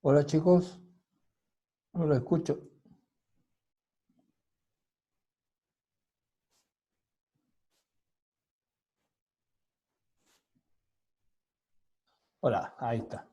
Hola chicos, no lo escucho. Hola, ahí está.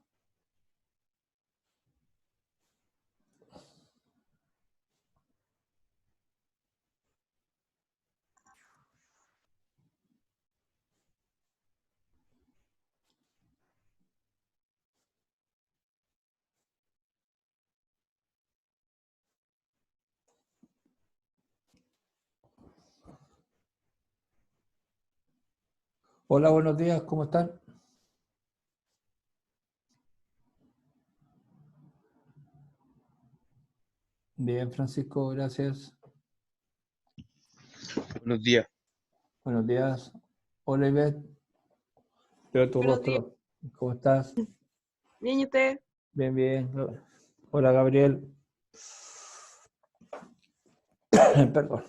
Hola, buenos días, ¿cómo están? Bien, Francisco, gracias. Buenos días. Buenos días. Hola, Ivette, veo tu Buenos días. rostro. ¿Cómo estás? Bien, ¿y usted? Bien, bien. Hola, Gabriel. Perdón.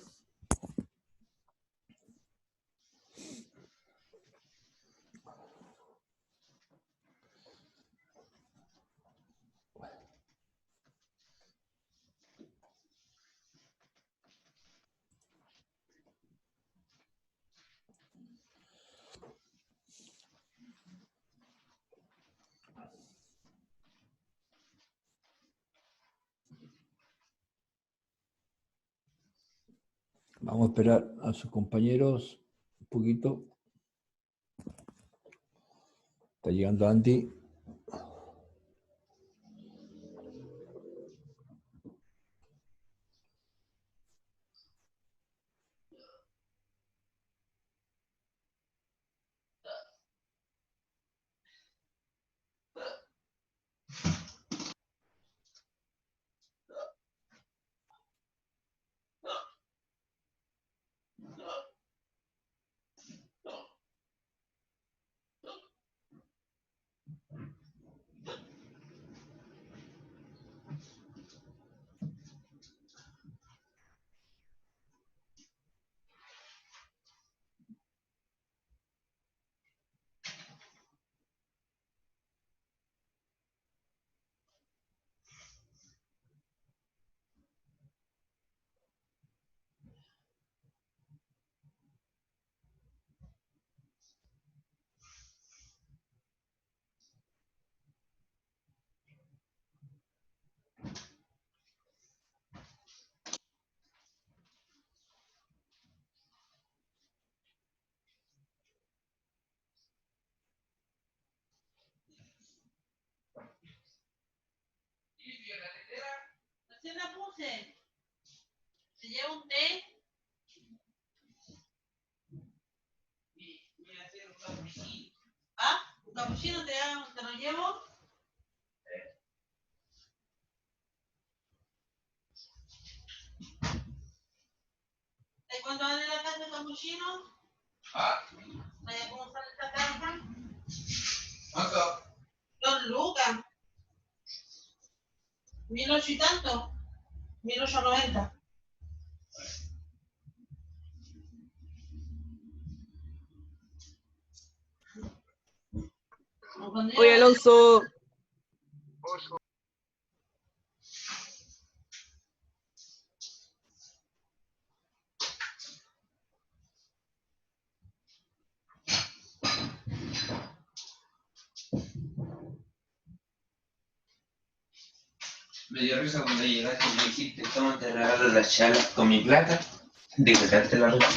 Vamos a esperar a sus compañeros un poquito. Está llegando Andy. Recién la puse. ¿Se lleva un té? Voy a hacer un capuchino. ¿Ah? ¿Un capuchino te lo llevo? ¿De cuánto vale la casa de capuchino? ¿Vaya cómo sale esta casa? ¿Cuánto? 2 lucas. 1.800 y tanto. 1.890. Oye, Alonso, Me dio risa cuando llegaste y me dijiste, toma, te regalo la chala con mi plata. Declararte la regalo.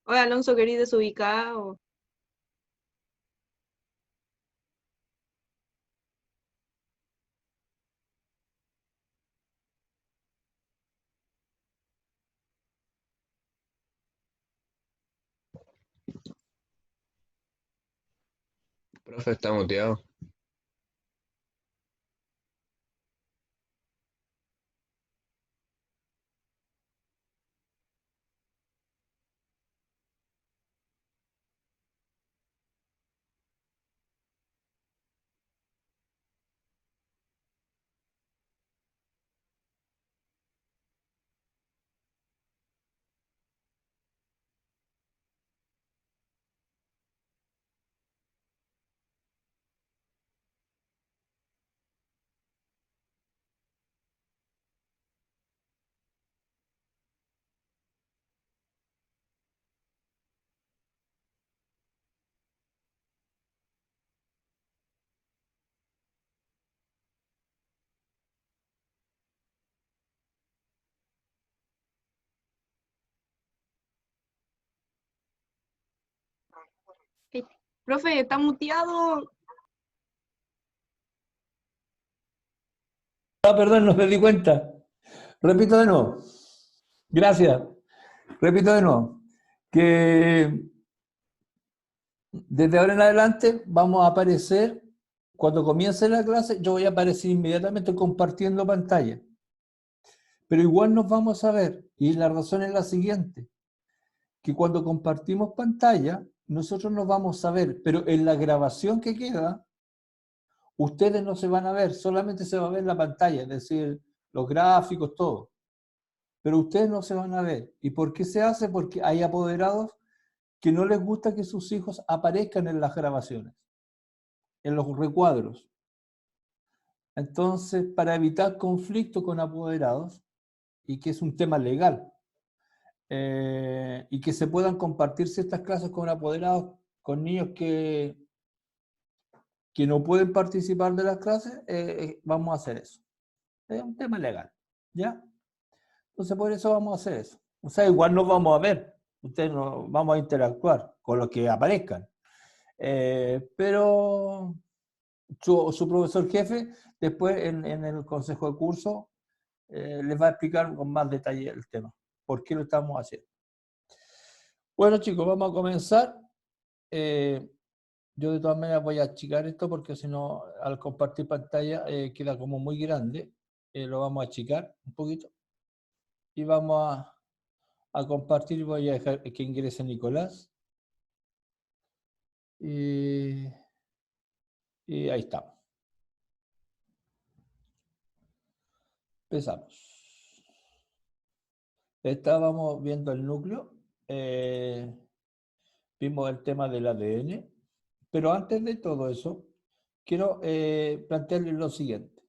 oye, Alonso, querido desubicado. Profe, está muteado. Profe, está muteado. Ah, perdón, no me di cuenta. Repito de nuevo. Gracias. Repito de nuevo. Que desde ahora en adelante vamos a aparecer, cuando comience la clase, yo voy a aparecer inmediatamente compartiendo pantalla. Pero igual nos vamos a ver. Y la razón es la siguiente. Que cuando compartimos pantalla, nosotros nos vamos a ver. Pero en la grabación que queda, ustedes no se van a ver. Solamente se va a ver la pantalla. Es decir, los gráficos, todo. Pero ustedes no se van a ver. ¿Y por qué se hace? Porque hay apoderados que no les gusta que sus hijos aparezcan en las grabaciones, en los recuadros. Entonces, para evitar conflicto con apoderados, y que es un tema legal, y que se puedan compartir ciertas clases con apoderados, con niños que no pueden participar de las clases, vamos a hacer eso. Es un tema legal, ¿ya? Entonces, por eso vamos a hacer eso. O sea, igual nos vamos a ver, ustedes no, vamos a interactuar con los que aparezcan. Pero su profesor jefe, después en el consejo de curso, les va a explicar con más detalle el tema. ¿Por qué lo estamos haciendo? Bueno, chicos, vamos a comenzar. Yo de todas maneras voy a achicar esto porque si no, al compartir pantalla queda como muy grande. Lo vamos a achicar un poquito. Y vamos a compartir. Voy a dejar que ingrese Nicolás. Y ahí estamos. Empezamos. Estábamos viendo el núcleo. Vimos el tema del ADN. Pero antes de todo eso, quiero plantearles lo siguiente.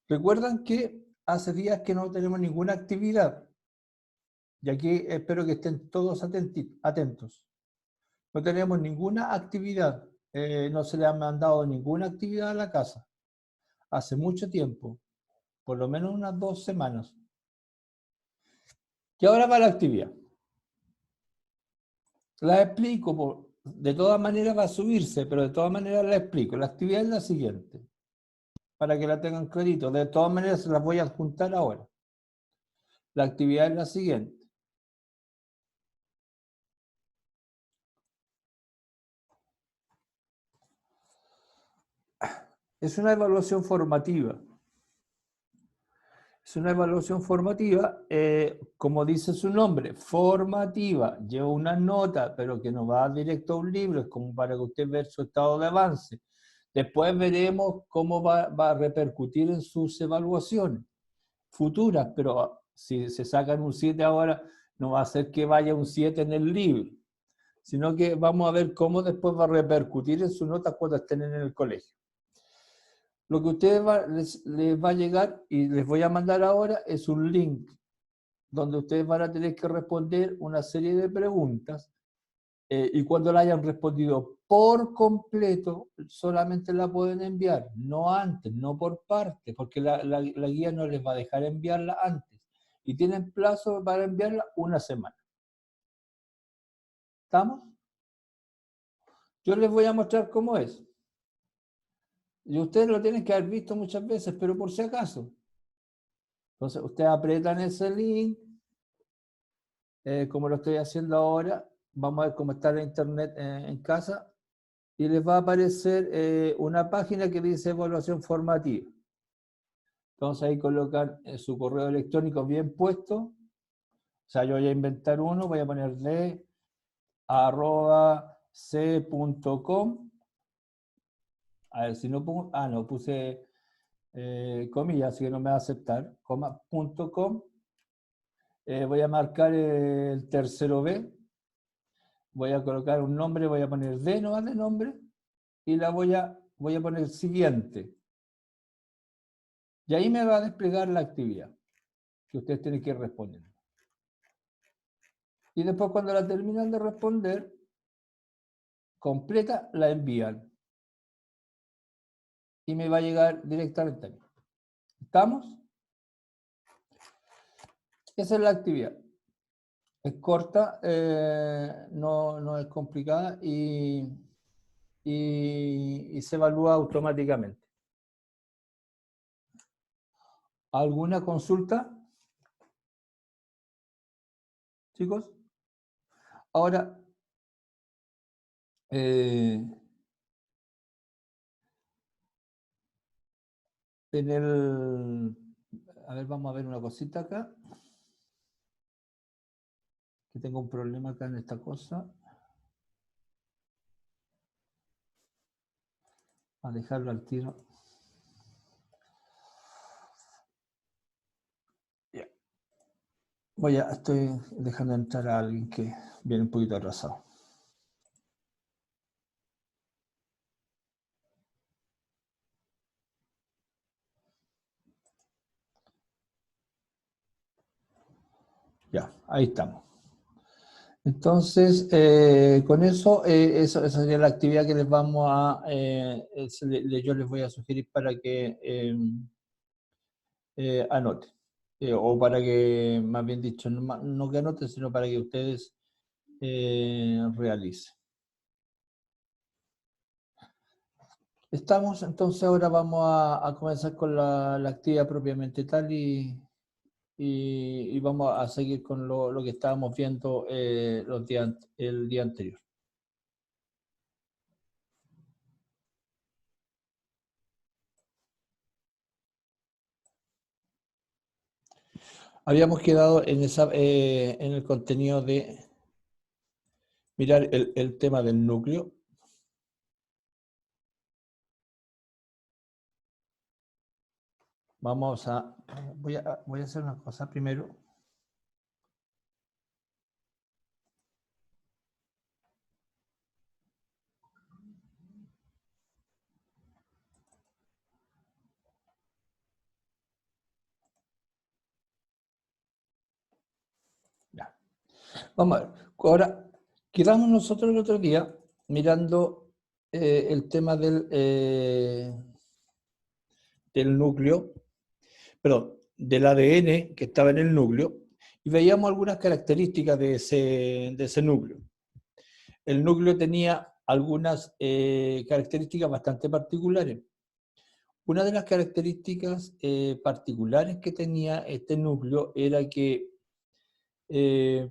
Recuerdan que hace días que no tenemos ninguna actividad. Y aquí espero que estén todos atentos. No tenemos ninguna actividad. No se le ha mandado ninguna actividad a la casa. Hace mucho tiempo. Por lo menos unas 2 semanas. Y ahora va la actividad. La explico. De todas maneras va a subirse, pero de todas maneras la explico. La actividad es la siguiente. Para que la tengan clarito. De todas maneras se las voy a adjuntar ahora. La actividad es la siguiente. Es una evaluación formativa. Es una evaluación formativa, como dice su nombre, formativa. Lleva una nota, pero que no va directo a un libro, es como para que usted vea su estado de avance. Después veremos cómo va a repercutir en sus evaluaciones futuras, pero si se sacan un 7 ahora, no va a ser que vaya un 7 en el libro, sino que vamos a ver cómo después va a repercutir en sus notas cuando estén en el colegio. Lo que a ustedes les va a llegar y les voy a mandar ahora es un link donde ustedes van a tener que responder una serie de preguntas y cuando la hayan respondido por completo, solamente la pueden enviar, no antes, no por parte, porque la guía no les va a dejar enviarla antes. Y tienen plazo para enviarla 1 semana. ¿Estamos? Yo les voy a mostrar cómo es. Y ustedes lo tienen que haber visto muchas veces, pero por si acaso. Entonces, ustedes aprietan ese link, como lo estoy haciendo ahora. Vamos a ver cómo está la internet en casa. Y les va a aparecer una página que dice evaluación formativa. Entonces ahí colocan su correo electrónico bien puesto. O sea, yo voy a inventar uno, voy a poner d@c.com. A ver si no pongo, no, puse comillas, así que no me va a aceptar, .com. Voy a marcar el tercero B, voy a colocar un nombre, voy a poner D nomás de nombre, y la voy a poner siguiente. Y ahí me va a desplegar la actividad que ustedes tienen que responder. Y después cuando la terminan de responder, completa, la envían. Y me va a llegar directamente a mí. ¿Estamos? Esa es la actividad. Es corta, no es complicada y y se evalúa automáticamente. ¿Alguna consulta? Chicos. Ahora, a ver, vamos a ver una cosita acá. Que tengo un problema acá en esta cosa. A dejarlo al tiro. Ya. Estoy dejando entrar a alguien que viene un poquito atrasado. Ya, ahí estamos. Entonces, con eso, esa sería la actividad que les vamos a, yo les voy a sugerir para que anoten. O para que, más bien dicho, no que anoten, sino para que ustedes realicen. Estamos, entonces ahora vamos a comenzar con la actividad propiamente tal y vamos a seguir con lo que estábamos viendo el día anterior. Habíamos quedado en el contenido de mirar el tema del núcleo. Voy a hacer una cosa primero. Ya. Vamos a ver. Ahora, quedamos nosotros el otro día mirando el tema del núcleo, perdón, del ADN que estaba en el núcleo, y veíamos algunas características de ese núcleo. El núcleo tenía algunas características bastante particulares. Una de las características particulares que tenía este núcleo era que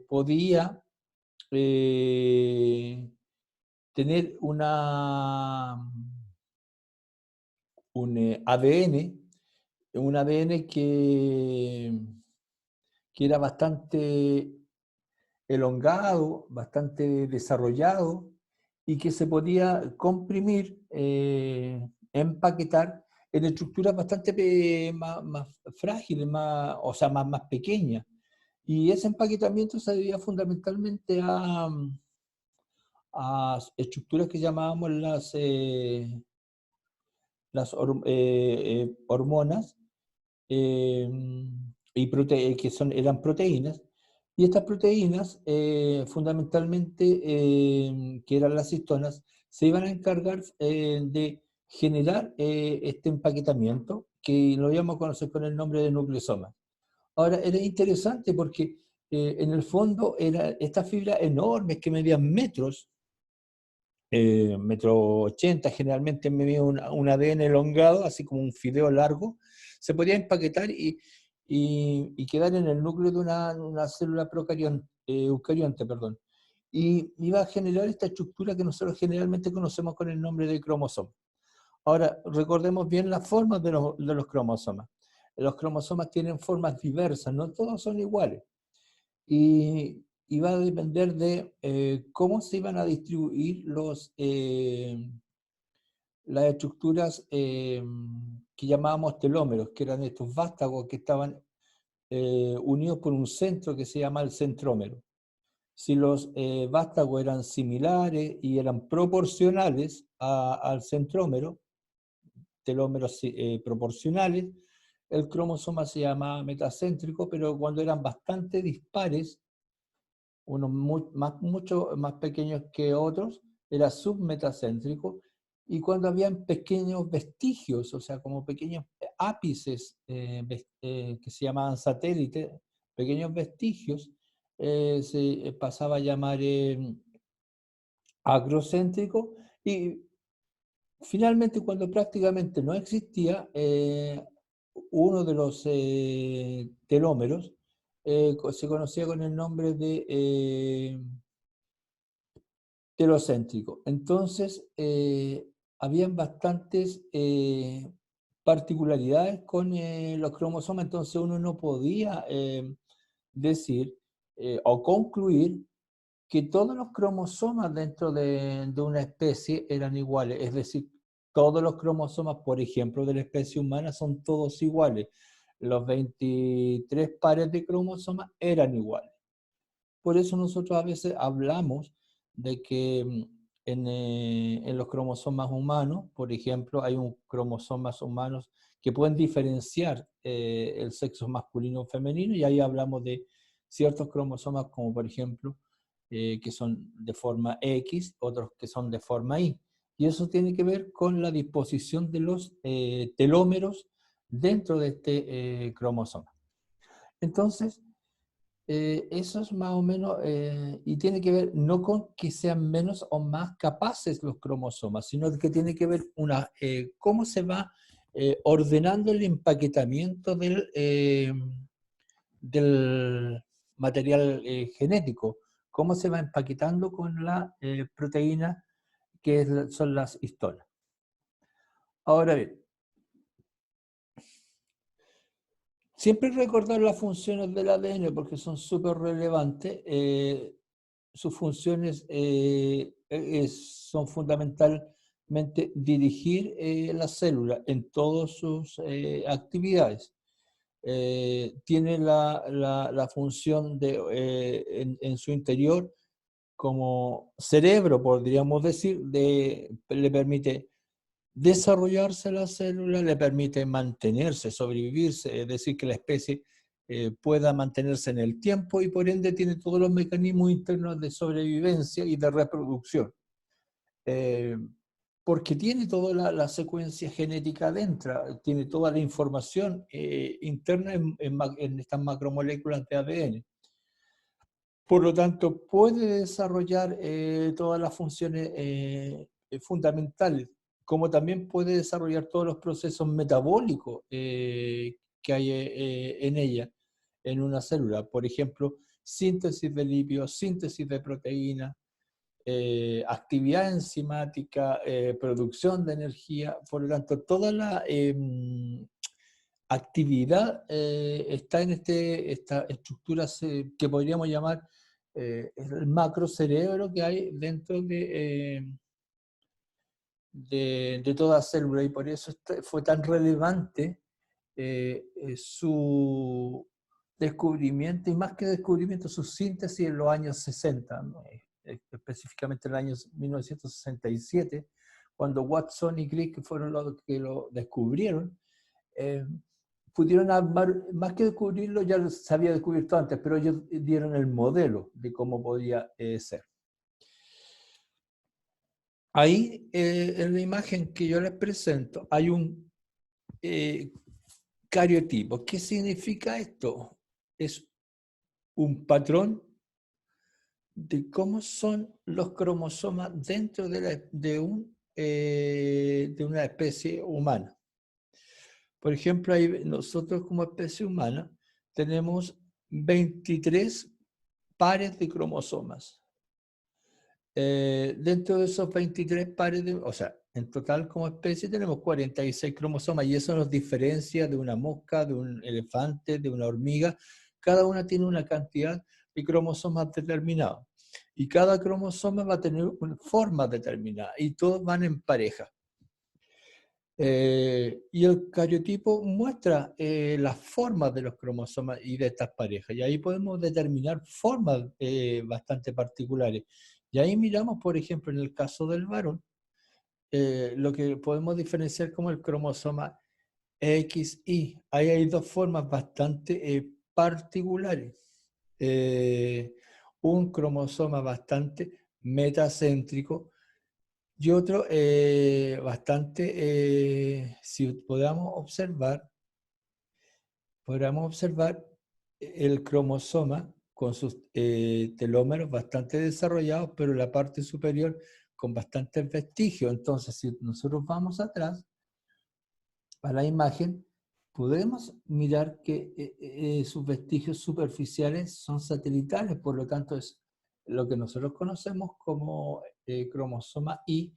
podía tener un ADN que era bastante elongado, bastante desarrollado y que se podía comprimir, empaquetar en estructuras bastante más frágiles, o sea, más pequeñas. Y ese empaquetamiento se debía fundamentalmente a estructuras que llamábamos las hormonas, que eran proteínas, y estas proteínas, fundamentalmente, que eran las histonas, se iban a encargar de generar este empaquetamiento, que lo íbamos a conocer con el nombre de nucleosoma. Ahora, era interesante porque en el fondo estas fibras enormes que medían metros, metro 80, generalmente medía un ADN elongado, así como un fideo largo, se podía empaquetar y quedar en el núcleo de una célula eucarionte, perdón. Y iba a generar esta estructura que nosotros generalmente conocemos con el nombre de cromosoma. Ahora, recordemos bien las formas de los cromosomas. Los cromosomas tienen formas diversas, no todos son iguales. Y va a depender de cómo se iban a distribuir las estructuras que llamábamos telómeros, que eran estos vástagos que estaban unidos por un centro que se llama el centrómero. Si los vástagos eran similares y eran proporcionales al centrómero, telómeros proporcionales, el cromosoma se llamaba metacéntrico, pero cuando eran bastante dispares, unos mucho más pequeños que otros, era submetacéntrico, y cuando habían pequeños vestigios, o sea, como pequeños ápices que se llamaban satélites, pequeños vestigios, se pasaba a llamar agrocéntrico, y finalmente, cuando prácticamente no existía, uno de los telómeros se conocía con el nombre de telocéntrico. Entonces, habían bastantes particularidades con los cromosomas, entonces uno no podía decir o concluir que todos los cromosomas dentro de una especie eran iguales, es decir, todos los cromosomas, por ejemplo, de la especie humana son todos iguales. Los 23 pares de cromosomas eran iguales. Por eso nosotros a veces hablamos de que en los cromosomas humanos, por ejemplo, hay cromosomas humanos que pueden diferenciar el sexo masculino o femenino, y ahí hablamos de ciertos cromosomas como por ejemplo que son de forma X, otros que son de forma Y. Y eso tiene que ver con la disposición de los telómeros dentro de este cromosoma. Entonces, eso es más o menos, y tiene que ver no con que sean menos o más capaces los cromosomas, sino que tiene que ver cómo se va ordenando el empaquetamiento del material genético, cómo se va empaquetando con la proteína que son las histonas. Ahora bien, siempre recordar las funciones del ADN porque son súper relevantes. Sus funciones son fundamentalmente dirigir la célula en todas sus actividades. Tiene la función de, en su interior como cerebro, podríamos decir, le permite desarrollarse la célula, le permite mantenerse, sobrevivirse, es decir, que la especie pueda mantenerse en el tiempo y por ende tiene todos los mecanismos internos de sobrevivencia y de reproducción. Porque tiene toda la secuencia genética dentro, tiene toda la información interna en estas macromoléculas de ADN. Por lo tanto, puede desarrollar todas las funciones fundamentales, como también puede desarrollar todos los procesos metabólicos que hay en ella, en una célula. Por ejemplo, síntesis de lípidos, síntesis de proteínas, actividad enzimática, producción de energía. Por lo tanto, toda la actividad está en esta estructura que podríamos llamar el macrocerebro que hay dentro de toda célula, y por eso fue tan relevante su descubrimiento, y más que descubrimiento, su síntesis en los años 60, ¿no? Específicamente en el año 1967, cuando Watson y Crick fueron los que lo descubrieron. Pudieron más que descubrirlo, ya se había descubierto antes, pero ellos dieron el modelo de cómo podía ser. Ahí, en la imagen que yo les presento, hay un cariotipo. ¿Qué significa esto? Es un patrón de cómo son los cromosomas dentro de una especie humana. Por ejemplo, nosotros como especie humana tenemos 23 pares de cromosomas. Dentro de esos 23 pares, o sea, en total como especie tenemos 46 cromosomas, y eso nos diferencia de una mosca, de un elefante, de una hormiga. Cada una tiene una cantidad de cromosomas determinados, y cada cromosoma va a tener una forma determinada, y todos van en pareja. Y el cariotipo muestra las formas de los cromosomas y de estas parejas, y ahí podemos determinar formas bastante particulares. Y ahí miramos, por ejemplo, en el caso del varón, lo que podemos diferenciar como el cromosoma XY. Ahí hay dos formas bastante particulares. Un cromosoma bastante metacéntrico, y otro bastante, si podamos observar el cromosoma con sus telómeros bastante desarrollados, pero la parte superior con bastantes vestigios. Entonces, si nosotros vamos atrás a la imagen, podemos mirar que sus vestigios superficiales son satelitales, por lo tanto es lo que nosotros conocemos como cromosoma Y,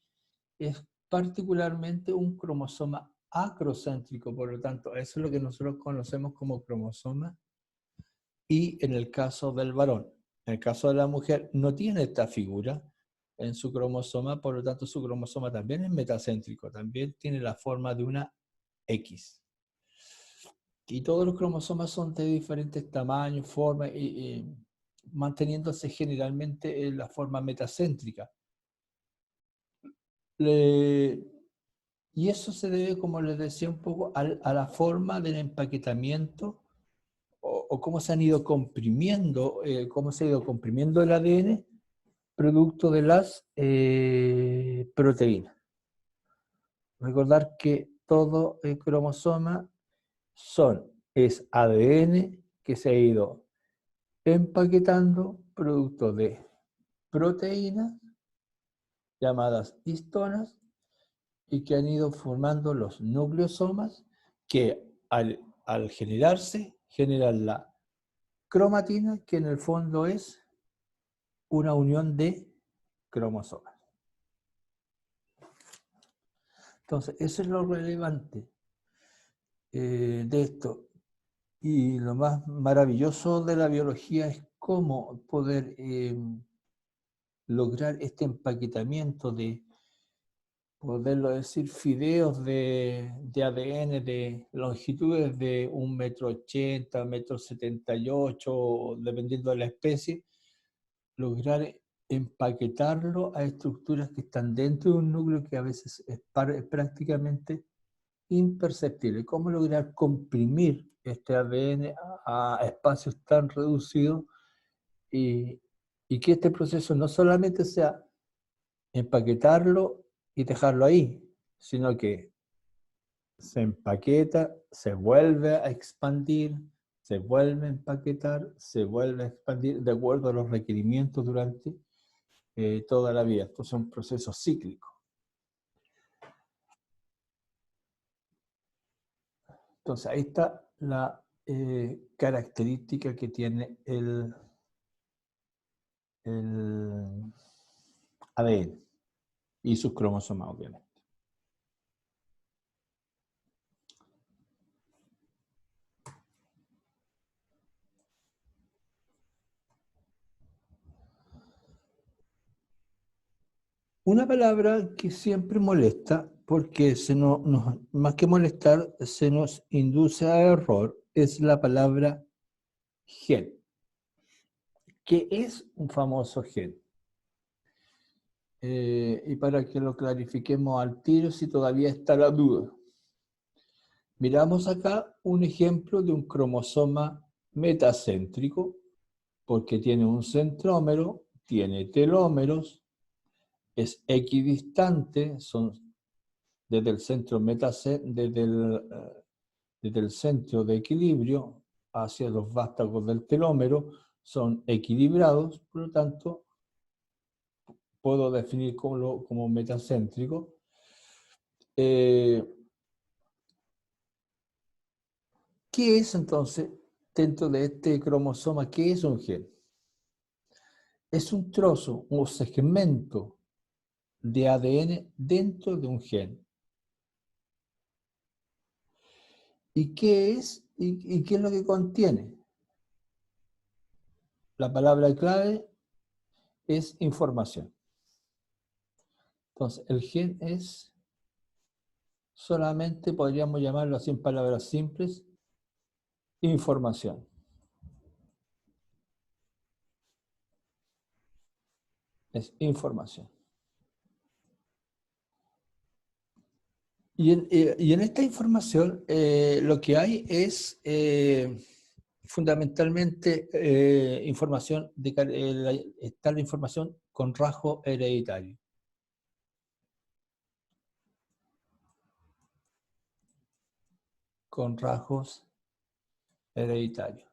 es particularmente un cromosoma acrocéntrico, por lo tanto eso es lo que nosotros conocemos como cromosoma Y en el caso del varón. En el caso de la mujer no tiene esta figura en su cromosoma, por lo tanto su cromosoma también es metacéntrico, también tiene la forma de una X. Y todos los cromosomas son de diferentes tamaños, formas, y manteniéndose generalmente en la forma metacéntrica. Y eso se debe, como les decía un poco, a la forma del empaquetamiento o cómo se han ido comprimiendo, cómo se ha ido comprimiendo el ADN producto de las proteínas. Recordar que todo el cromosoma es ADN que se ha ido empaquetando producto de proteínas llamadas histonas y que han ido formando los nucleosomas que al generarse generan la cromatina, que en el fondo es una unión de cromosomas. Entonces, eso es lo relevante de esto. Y lo más maravilloso de la biología es cómo poder lograr este empaquetamiento de, poderlo decir, fideos de ADN de longitudes de 1,80 m, 1,78 m, dependiendo de la especie, lograr empaquetarlo a estructuras que están dentro de un núcleo que a veces es prácticamente imperceptible. ¿Cómo lograr comprimir este ADN a espacios tan reducidos y que este proceso no solamente sea empaquetarlo y dejarlo ahí, sino que se empaqueta, se vuelve a expandir, se vuelve a empaquetar, se vuelve a expandir de acuerdo a los requerimientos durante toda la vida? Esto es un proceso cíclico. Entonces ahí está la característica que tiene el ADN y sus cromosomas, obviamente. Una palabra que siempre molesta, porque más que molestar, se nos induce a error, es la palabra gen. ¿Qué es un famoso gen? Y para que lo clarifiquemos al tiro, si todavía está la duda. Miramos acá un ejemplo de un cromosoma metacéntrico, porque tiene un centrómero, tiene telómeros, es equidistante, son desde el centro desde el centro de equilibrio hacia los vástagos del telómero, son equilibrados, por lo tanto, puedo definir como metacéntrico. ¿Qué es entonces, dentro de este cromosoma, qué es un gen? Es un trozo, un segmento de ADN dentro de un gen. ¿Y qué es? ¿Y qué es lo que contiene? La palabra clave es información. Entonces, el gen es solamente, podríamos llamarlo así en palabras simples, información. Es información. Y en esta información lo que hay es fundamentalmente información, está la información con rasgo hereditario. Con rasgos hereditarios.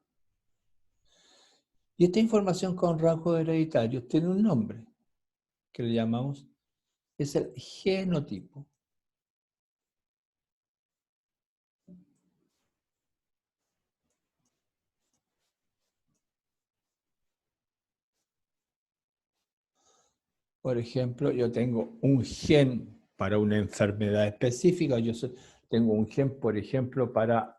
Y esta información con rasgos hereditarios tiene un nombre que le llamamos es el genotipo. Por ejemplo, yo tengo un gen para una enfermedad específica. Tengo un gen, por ejemplo, para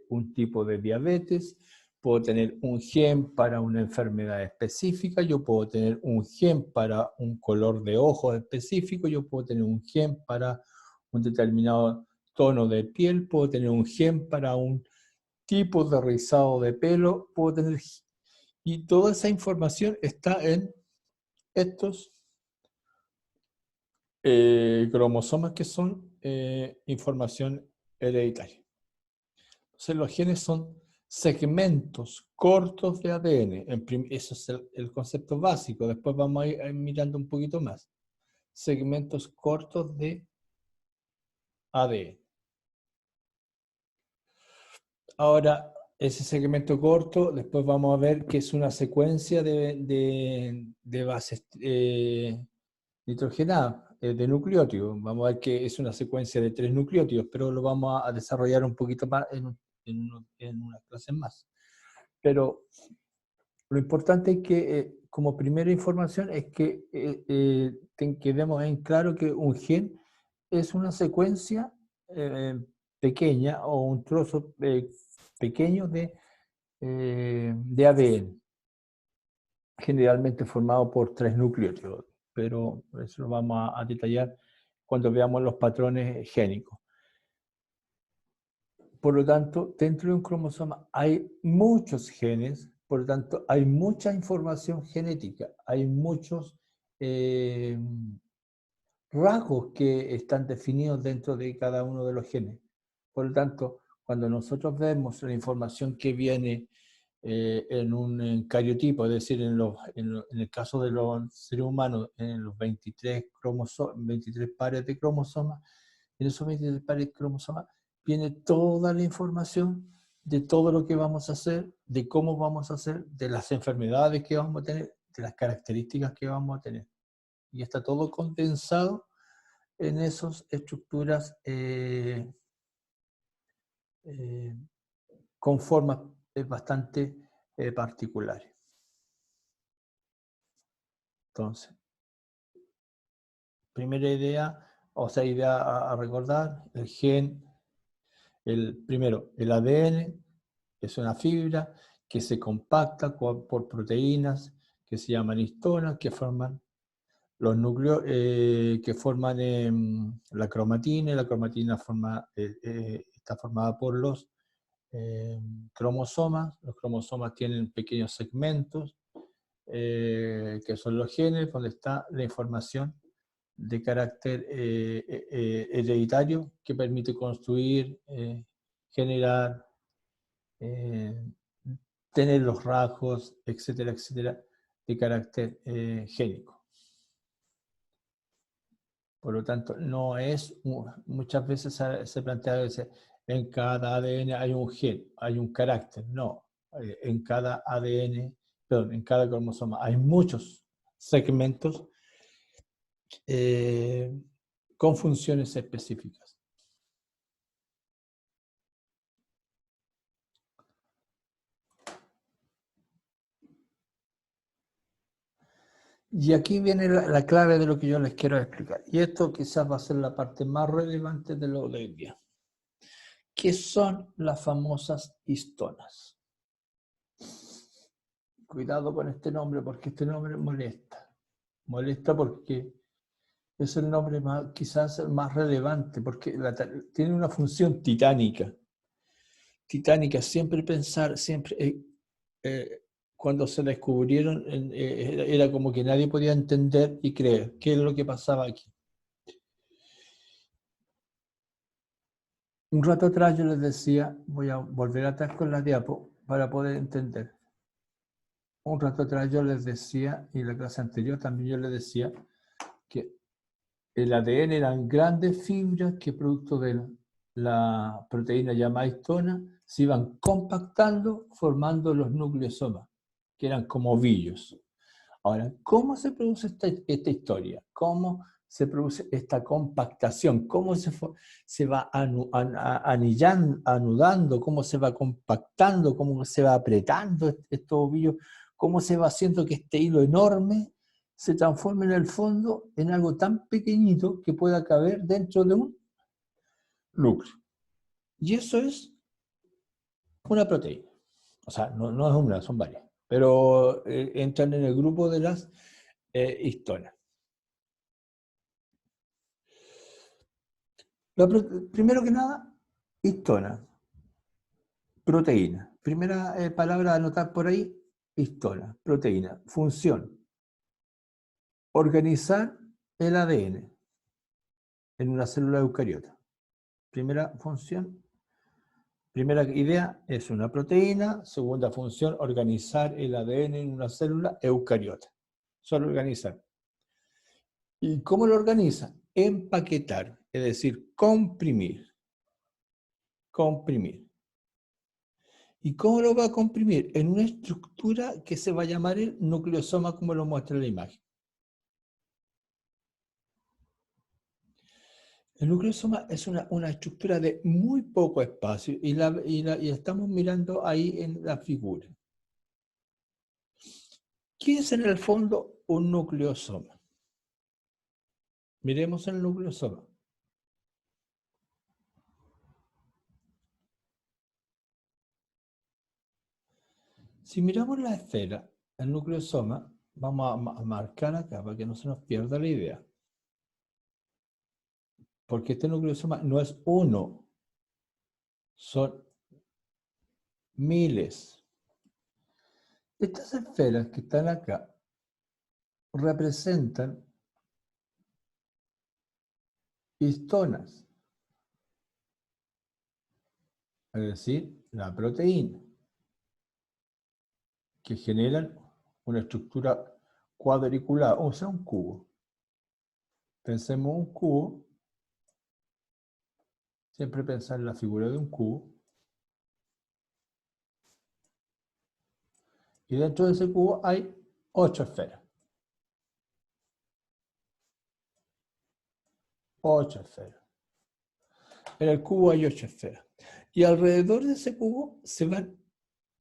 un tipo de diabetes. Puedo tener un gen para una enfermedad específica. Yo puedo tener un gen para un color de ojos específico. Yo puedo tener un gen para un determinado tono de piel. Puedo tener un gen para un tipo de rizado de pelo. Puedo tener... Y toda esa información está en estos cromosomas, que son información hereditaria. Entonces los genes son segmentos cortos de ADN. Eso es el concepto básico. Después vamos a ir mirando un poquito más. Segmentos cortos de ADN. Ahora, ese segmento corto, después vamos a ver que es una secuencia de bases nitrogenadas, de nucleótidos. Vamos a ver que es una secuencia de 3 nucleótidos, pero lo vamos a desarrollar un poquito más en unas clases más. Pero lo importante es que, como primera información, es que quedemos en claro que un gen es una secuencia pequeña o un trozo pequeño de ADN, generalmente formado por 3 nucleótidos, pero eso lo vamos a detallar cuando veamos los patrones génicos. Por lo tanto, dentro de un cromosoma hay muchos genes, por lo tanto, hay mucha información genética, hay muchos rasgos que están definidos dentro de cada uno de los genes. Por lo tanto, cuando nosotros vemos la información que viene en un cariotipo, es decir, en el caso de los seres humanos, en los 23 pares de cromosomas, en esos 23 pares de cromosomas viene toda la información de todo lo que vamos a hacer, de cómo vamos a hacer, de las enfermedades que vamos a tener, de las características que vamos a tener. Y está todo condensado en esas estructuras con formas bastante particulares. Entonces, primera idea, o sea, idea a recordar, el gen, primero, el ADN es una fibra que se compacta por proteínas que se llaman histonas, que forman los núcleos, que forman la cromatina, y la cromatina está formada por los cromosomas. Los cromosomas tienen pequeños segmentos, que son los genes, donde está la información de carácter hereditario que permite construir, generar, tener los rasgos, etcétera, etcétera, de carácter génico. Por lo tanto, no es, muchas veces se plantea que en cada ADN hay un gen, hay un carácter. No, en cada ADN, perdón, en cada cromosoma hay muchos segmentos con funciones específicas. Y aquí viene la clave de lo que yo les quiero explicar. Y esto quizás va a ser la parte más relevante de lo de hoy día. ¿Qué son las famosas histonas? Cuidado con este nombre, porque este nombre molesta. Molesta porque es el nombre quizás el más relevante, porque tiene una función titánica. Titánica, siempre pensar, siempre... cuando se descubrieron, era como que nadie podía entender y creer qué es lo que pasaba aquí. Un rato atrás yo les decía, voy a volver atrás con la diapo para poder entender. Un rato atrás yo les decía, y en la clase anterior también yo les decía, que el ADN eran grandes fibras que producto de la proteína llamada histona se iban compactando formando los nucleosomas, que eran como ovillos. Ahora, ¿cómo se produce esta historia? ¿Cómo se produce esta compactación. ¿Cómo se va anudando? ¿Cómo se va compactando? ¿Cómo se va apretando estos ovillos? ¿Cómo se va haciendo que este hilo enorme se transforme en el fondo en algo tan pequeñito que pueda caber dentro de un núcleo? Y eso es una proteína. O sea, no es una, son varias. Pero entran en el grupo de las histonas. Primero que nada, histona, proteína. Primera palabra a anotar por ahí, histona, proteína. Función, organizar el ADN en una célula eucariota. Primera función, primera idea es una proteína. Segunda función, organizar el ADN en una célula eucariota. Solo organizar. ¿Y cómo lo organiza? Empaquetar, es decir, comprimir. Comprimir. ¿Y cómo lo va a comprimir? En una estructura que se va a llamar el nucleosoma, como lo muestra la imagen. El nucleosoma es una estructura de muy poco espacio y estamos mirando ahí en la figura. ¿Qué es en el fondo un nucleosoma? Miremos el nucleosoma. Si miramos la esfera, el nucleosoma, vamos a marcar acá para que no se nos pierda la idea. Porque este nucleosoma no es uno, son miles. Estas esferas que están acá representan histonas, es decir, la proteína, que generan una estructura cuadriculada, o sea, un cubo. Pensemos un cubo, siempre pensar en la figura de un cubo, y dentro de ese cubo hay 8 esferas. 8 esferas. En el cubo hay 8 esferas. Y alrededor de ese cubo se van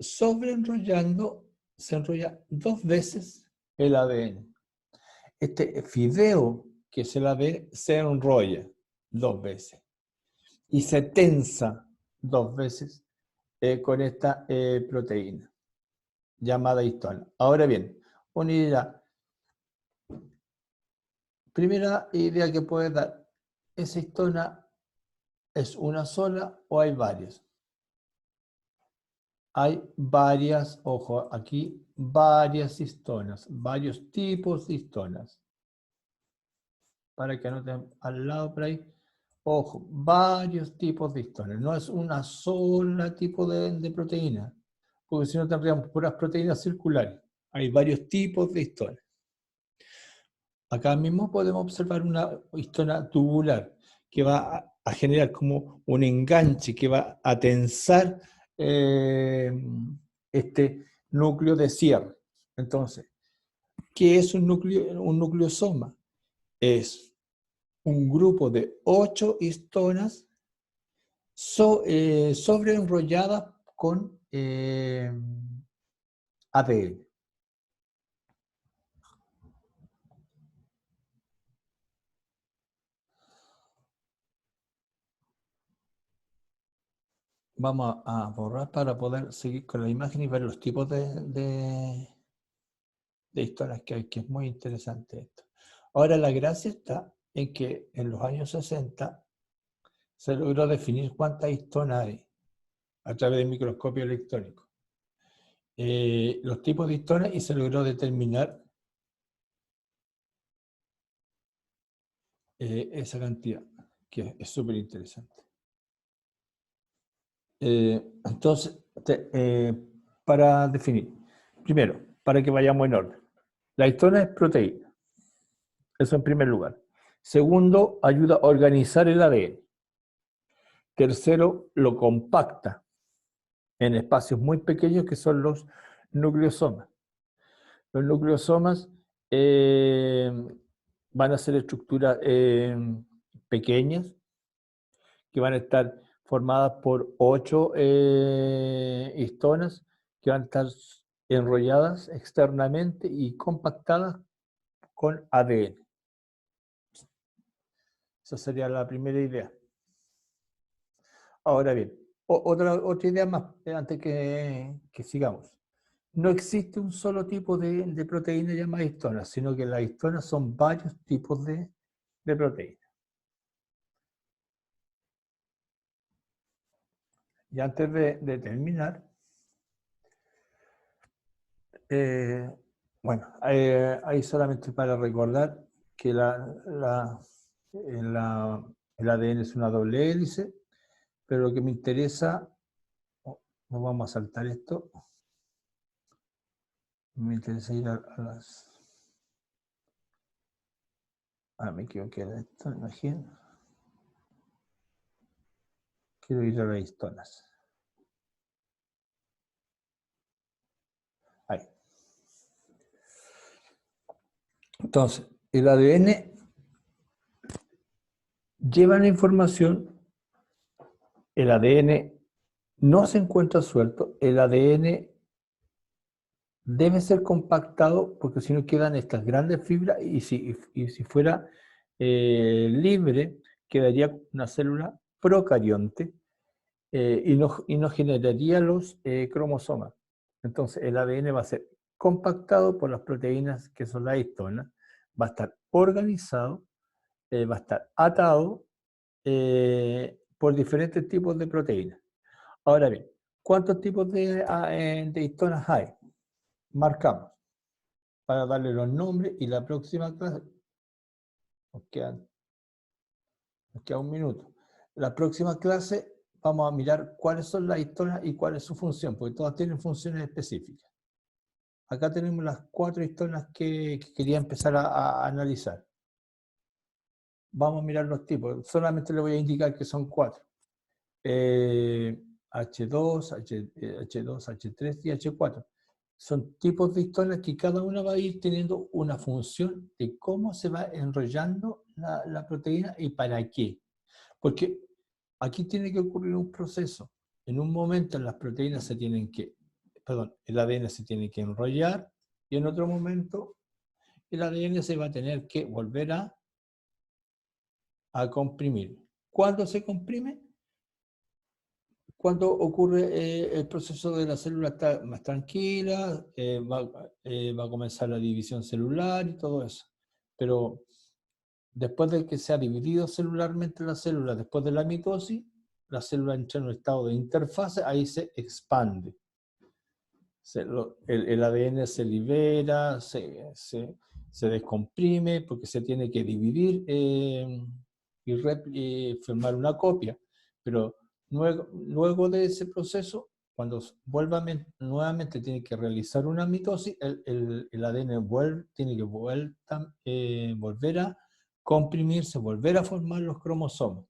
sobreenrollando, se enrolla 2 veces el ADN. Este fideo, que es el ADN, se enrolla 2 veces. Y se tensa 2 veces con esta proteína, llamada histona. Ahora bien, una idea. Primera idea que puede dar, ¿esa histona es una sola o hay varias? Hay varias, ojo, aquí, varias histonas, varios tipos de histonas. Para que anoten al lado por ahí, ojo, varios tipos de histonas. No es una sola tipo de proteína, porque si no tendríamos puras proteínas circulares. Hay varios tipos de histonas. Acá mismo podemos observar una histona tubular que va a generar como un enganche, que va a tensar este núcleo de cierre. Entonces, ¿qué es un nucleosoma? Es un grupo de 8 histonas sobreenrolladas con ADN. Vamos a borrar para poder seguir con la imagen y ver los tipos de histonas que hay, que es muy interesante esto. Ahora, la gracia está en que en los años 60 se logró definir cuántas histonas hay a través del microscopio electrónico. Los tipos de histonas, y se logró determinar esa cantidad, que es súper interesante. Entonces, para definir, primero, para que vayamos en orden, la histona es proteína, eso en primer lugar. Segundo, ayuda a organizar el ADN. Tercero, lo compacta en espacios muy pequeños que son los nucleosomas. Los nucleosomas van a ser estructuras pequeñas que van a estar formadas por 8 histonas que van a estar enrolladas externamente y compactadas con ADN. Esa sería la primera idea. Ahora bien, otra idea más, antes que sigamos. No existe un solo tipo de proteína llamada histona, sino que las histonas son varios tipos de proteínas. Y antes de terminar, bueno, ahí solamente para recordar que el ADN es una doble hélice, pero lo que me interesa, no vamos a saltar esto, me interesa ir a las... me equivoqué de esto, imagino. Quiero ir a las histonas. Ahí. Entonces, el ADN lleva la información, el ADN no se encuentra suelto, el ADN debe ser compactado porque si no quedan estas grandes fibras y si fuera libre, quedaría una célula procarionte y no generaría los cromosomas. Entonces el ADN va a ser compactado por las proteínas que son las histonas, va a estar organizado, va a estar atado por diferentes tipos de proteínas. Ahora bien, ¿cuántos tipos de histonas hay? Marcamos para darle los nombres y la próxima clase, nos queda un minuto. La próxima clase vamos a mirar cuáles son las histonas y cuál es su función, porque todas tienen funciones específicas. Acá tenemos las 4 histonas que quería empezar a analizar. Vamos a mirar los tipos, solamente le voy a indicar que son 4. H2, H3 y H4. Son tipos de histonas que cada una va a ir teniendo una función de cómo se va enrollando la proteína y para qué. Porque aquí tiene que ocurrir un proceso. En un momento las proteínas se tienen que, el ADN se tiene que enrollar y en otro momento el ADN se va a tener que volver a comprimir. ¿Cuándo se comprime? Cuando ocurre el proceso de la célula está más tranquila, va a comenzar la división celular y todo eso. Pero después de que se ha dividido celularmente la célula, después de la mitosis, la célula entra en un estado de interfase, ahí se expande. El ADN se libera, se descomprime porque se tiene que dividir y formar una copia. Pero luego de ese proceso, cuando nuevamente tiene que realizar una mitosis, el ADN tiene que volver a comprimirse, volver a formar los cromosomas.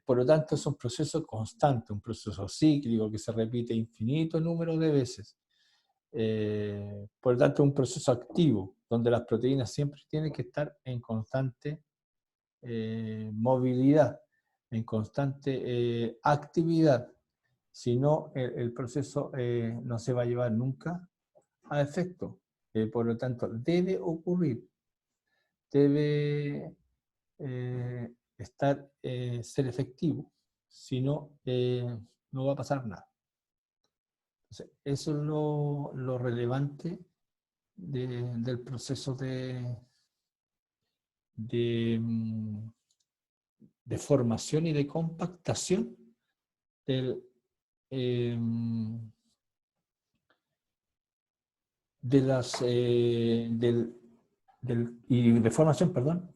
Por lo tanto, es un proceso constante, un proceso cíclico que se repite infinito número de veces. Por lo tanto, es un proceso activo, donde las proteínas siempre tienen que estar en constante movilidad, en constante actividad. Si no, el proceso no se va a llevar nunca a efecto. Por lo tanto, debe ocurrir, debe ser efectivo, si no, no va a pasar nada. Entonces, eso es lo relevante del proceso de formación y de compactación y de formación, perdón,